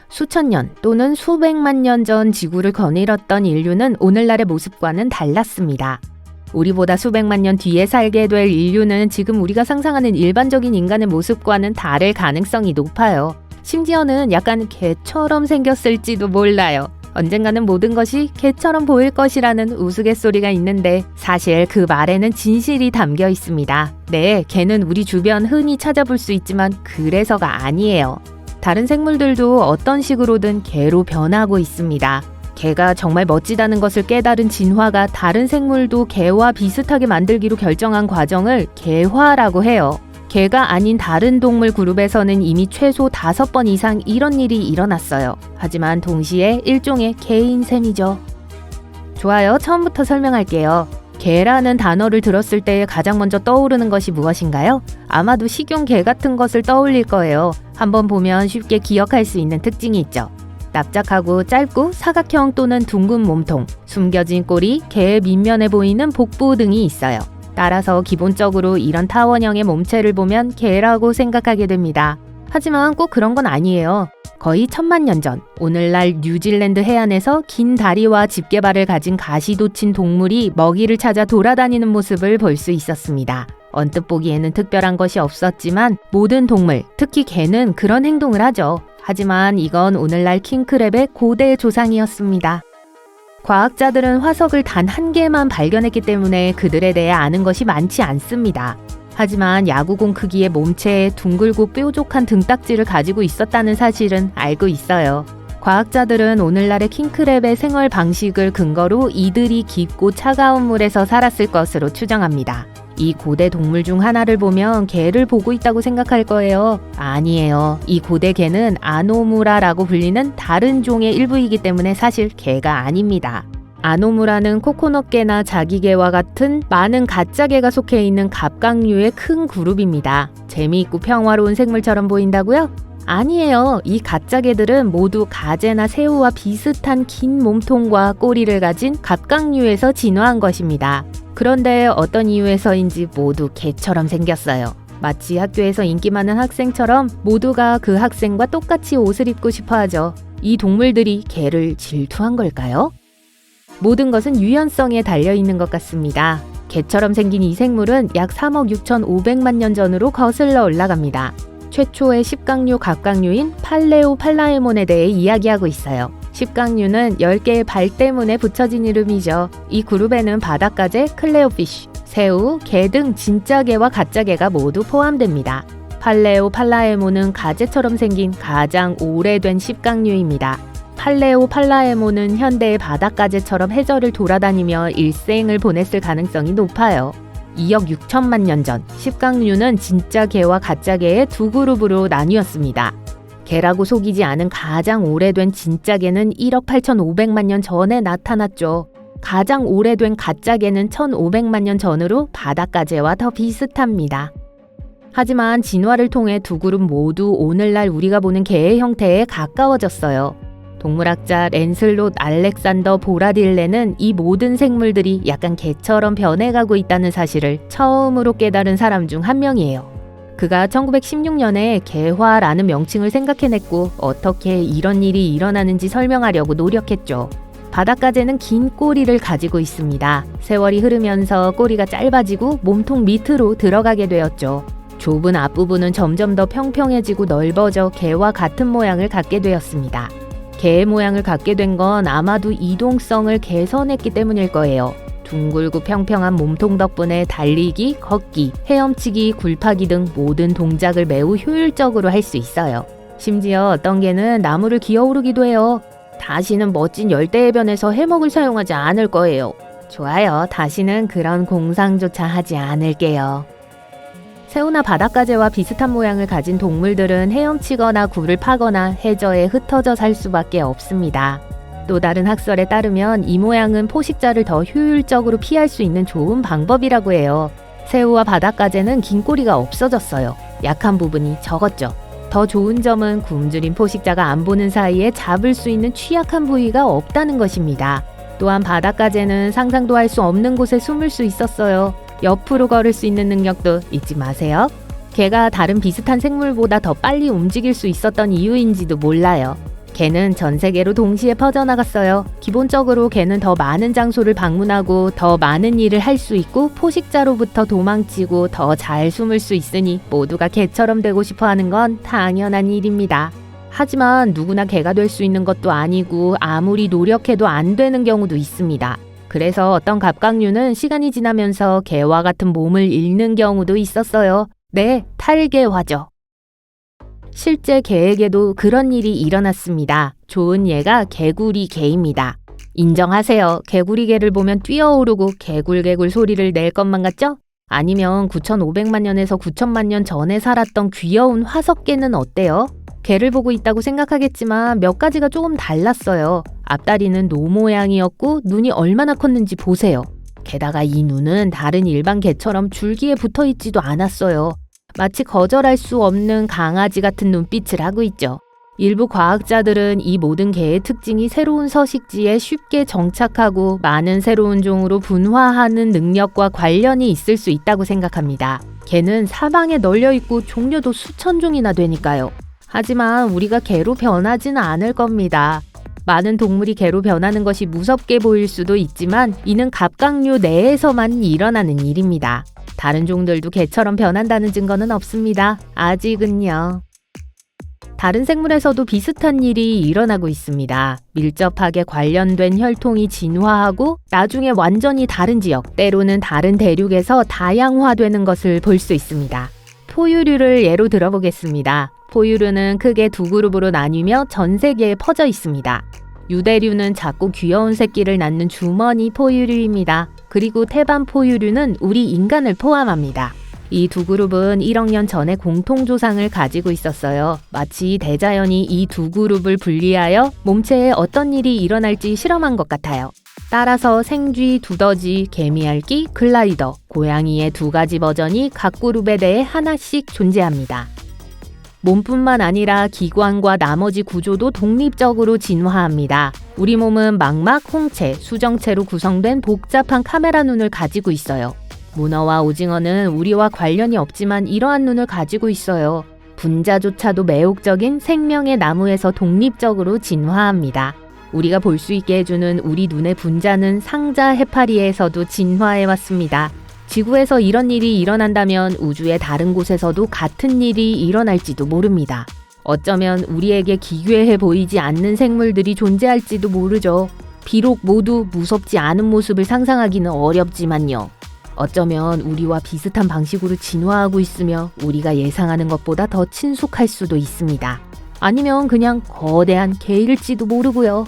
수천 년 또는 수백만 년 전 지구를 거닐었던 인류는 오늘날의 모습과는 달랐습니다. 우리보다 수백만 년 뒤에 살게 될 인류는 지금 우리가 상상하는 일반적인 인간의 모습과는 다를 가능성이 높아요. 심지어는 약간 개처럼 생겼을지도 몰라요. 언젠가는 모든 것이 개처럼 보일 것이라는 우스갯소리가 있는데 사실 그 말에는 진실이 담겨 있습니다. 네, 개는 우리 주변 흔히 찾아볼 수 있지만 그래서가 아니에요. 다른 생물들도 어떤 식으로든 개로 변하고 있습니다. 개가 정말 멋지다는 것을 깨달은 진화가 다른 생물도 개와 비슷하게 만들기로 결정한 과정을 개화라고 해요. 개가 아닌 다른 동물 그룹에서는 이미 최소 5번 이상 이런 일이 일어났어요. 하지만 동시에 일종의 개인 셈이죠. 좋아요. 처음부터 설명할게요. 개라는 단어를 들었을 때 가장 먼저 떠오르는 것이 무엇인가요? 아마도 식용개 같은 것을 떠올릴 거예요. 한번 보면 쉽게 기억할 수 있는 특징이 있죠. 납작하고 짧고 사각형 또는 둥근 몸통, 숨겨진 꼬리, 개의 밑면에 보이는 복부 등이 있어요. 따라서 기본적으로 이런 타원형의 몸체를 보면 개라고 생각하게 됩니다. 하지만 꼭 그런 건 아니에요. 거의 1000만 년 전, 오늘날 뉴질랜드 해안에서 긴 다리와 집게발을 가진 가시돋친 동물이 먹이를 찾아 돌아다니는 모습을 볼 수 있었습니다. 언뜻 보기에는 특별한 것이 없었지만 모든 동물, 특히 개는 그런 행동을 하죠. 하지만 이건 오늘날 킹크랩의 고대 조상이었습니다. 과학자들은 화석을 단 한 개만 발견했기 때문에 그들에 대해 아는 것이 많지 않습니다. 하지만 야구공 크기의 몸체에 둥글고 뾰족한 등딱지를 가지고 있었다는 사실은 알고 있어요. 과학자들은 오늘날의 킹크랩의 생활 방식을 근거로 이들이 깊고 차가운 물에서 살았을 것으로 추정합니다. 이 고대 동물 중 하나를 보면 개를 보고 있다고 생각할 거예요. 아니에요. 이 고대 개는 아노무라라고 불리는 다른 종의 일부이기 때문에 사실 개가 아닙니다. 아노무라는 코코넛개나 자기개와 같은 많은 가짜개가 속해 있는 갑각류의 큰 그룹입니다. 재미있고 평화로운 생물처럼 보인다고요? 아니에요. 이 가짜개들은 모두 가재나 새우와 비슷한 긴 몸통과 꼬리를 가진 갑각류에서 진화한 것입니다. 그런데 어떤 이유에서인지 모두 개처럼 생겼어요. 마치 학교에서 인기 많은 학생처럼 모두가 그 학생과 똑같이 옷을 입고 싶어 하죠. 이 동물들이 개를 질투한 걸까요? 모든 것은 유연성에 달려있는 것 같습니다. 개처럼 생긴 이 생물은 약 3억 6,500만 년 전으로 거슬러 올라갑니다. 최초의 십각류 갑각류인 팔레오팔라에몬에 대해 이야기하고 있어요. 십각류는 10개의 발 때문에 붙여진 이름이죠. 이 그룹에는 바닷가재, 클레오피쉬, 새우, 개 등 진짜 개와 가짜 개가 모두 포함됩니다. 팔레오팔라에몬은 가재처럼 생긴 가장 오래된 십각류입니다. 팔레오팔라에몬은 현대의 바닷가재처럼 해저를 돌아다니며 일생을 보냈을 가능성이 높아요. 2억 6천만 년 전, 십각류는 진짜 개와 가짜 개의 두 그룹으로 나뉘었습니다. 개라고 속이지 않은 가장 오래된 진짜 개는 1억 8,500만 년 전에 나타났죠. 가장 오래된 가짜 개는 1,500만 년 전으로 바닷가재와 더 비슷합니다. 하지만 진화를 통해 두 그룹 모두 오늘날 우리가 보는 개의 형태에 가까워졌어요. 동물학자 랜슬롯 알렉산더 보라딜레는 이 모든 생물들이 약간 개처럼 변해가고 있다는 사실을 처음으로 깨달은 사람 중 한 명이에요. 그가 1916년에 개화라는 명칭을 생각해냈고 어떻게 이런 일이 일어나는지 설명하려고 노력했죠. 바닷가재는 긴 꼬리를 가지고 있습니다. 세월이 흐르면서 꼬리가 짧아지고 몸통 밑으로 들어가게 되었죠. 좁은 앞부분은 점점 더 평평해지고 넓어져 개와 같은 모양을 갖게 되었습니다. 개의 모양을 갖게 된 건 아마도 이동성을 개선했기 때문일 거예요. 둥글고 평평한 몸통 덕분에 달리기, 걷기, 헤엄치기, 굴파기 등 모든 동작을 매우 효율적으로 할 수 있어요. 심지어 어떤 개는 나무를 기어오르기도 해요. 다시는 멋진 열대해변에서 해먹을 사용하지 않을 거예요. 좋아요. 다시는 그런 공상조차 하지 않을게요. 새우나 바닷가재와 비슷한 모양을 가진 동물들은 헤엄치거나 굴을 파거나 해저에 흩어져 살 수밖에 없습니다. 또 다른 학설에 따르면 이 모양은 포식자를 더 효율적으로 피할 수 있는 좋은 방법이라고 해요. 새우와 바닷가재는 긴 꼬리가 없어졌어요. 약한 부분이 적었죠. 더 좋은 점은 굶주린 포식자가 안 보는 사이에 잡을 수 있는 취약한 부위가 없다는 것입니다. 또한 바닷가재는 상상도 할 수 없는 곳에 숨을 수 있었어요. 옆으로 걸을 수 있는 능력도 잊지 마세요. 개가 다른 비슷한 생물보다 더 빨리 움직일 수 있었던 이유인지도 몰라요. 개는 전 세계로 동시에 퍼져나갔어요. 기본적으로 개는 더 많은 장소를 방문하고 더 많은 일을 할 수 있고 포식자로부터 도망치고 더 잘 숨을 수 있으니 모두가 개처럼 되고 싶어 하는 건 당연한 일입니다. 하지만 누구나 개가 될 수 있는 것도 아니고 아무리 노력해도 안 되는 경우도 있습니다. 그래서 어떤 갑각류는 시간이 지나면서 개와 같은 몸을 잃는 경우도 있었어요. 네, 탈개화죠. 실제 개에게도 그런 일이 일어났습니다. 좋은 예가 개구리 개입니다. 인정하세요. 개구리 개를 보면 뛰어오르고 개굴개굴 소리를 낼 것만 같죠? 아니면 9,500만 년에서 9,000만 년 전에 살았던 귀여운 화석개는 어때요? 개를 보고 있다고 생각하겠지만 몇 가지가 조금 달랐어요. 앞다리는 노 모양이었고 눈이 얼마나 컸는지 보세요. 게다가 이 눈은 다른 일반 개처럼 줄기에 붙어 있지도 않았어요. 마치 거절할 수 없는 강아지 같은 눈빛을 하고 있죠. 일부 과학자들은 이 모든 개의 특징이 새로운 서식지에 쉽게 정착하고 많은 새로운 종으로 분화하는 능력과 관련이 있을 수 있다고 생각합니다. 개는 사방에 널려 있고 종류도 수천 종이나 되니까요. 하지만 우리가 개로 변하지는 않을 겁니다. 많은 동물이 개로 변하는 것이 무섭게 보일 수도 있지만 이는 갑각류 내에서만 일어나는 일입니다. 다른 종들도 개처럼 변한다는 증거는 없습니다. 아직은요. 다른 생물에서도 비슷한 일이 일어나고 있습니다. 밀접하게 관련된 혈통이 진화하고 나중에 완전히 다른 지역, 때로는 다른 대륙에서 다양화되는 것을 볼 수 있습니다. 포유류를 예로 들어보겠습니다. 포유류는 크게 두 그룹으로 나뉘며 전 세계에 퍼져 있습니다. 유대류는 작고 귀여운 새끼를 낳는 주머니 포유류입니다. 그리고 태반 포유류는 우리 인간을 포함합니다. 이 두 그룹은 1억 년 전에 공통조상을 가지고 있었어요. 마치 대자연이 이 두 그룹을 분리하여 몸체에 어떤 일이 일어날지 실험한 것 같아요. 따라서 생쥐, 두더지, 개미핥기, 글라이더, 고양이의 두 가지 버전이 각 그룹에 대해 하나씩 존재합니다. 몸뿐만 아니라 기관과 나머지 구조도 독립적으로 진화합니다. 우리 몸은 망막, 홍채, 수정체로 구성된 복잡한 카메라 눈을 가지고 있어요. 문어와 오징어는 우리와 관련이 없지만 이러한 눈을 가지고 있어요. 분자조차도 매혹적인 생명의 나무에서 독립적으로 진화합니다. 우리가 볼 수 있게 해주는 우리 눈의 분자는 상자 해파리에서도 진화해왔습니다. 지구에서 이런 일이 일어난다면 우주의 다른 곳에서도 같은 일이 일어날지도 모릅니다. 어쩌면 우리에게 기괴해 보이지 않는 생물들이 존재할지도 모르죠. 비록 모두 무섭지 않은 모습을 상상하기는 어렵지만요. 어쩌면 우리와 비슷한 방식으로 진화하고 있으며 우리가 예상하는 것보다 더 친숙할 수도 있습니다. 아니면 그냥 거대한 개일지도 모르고요.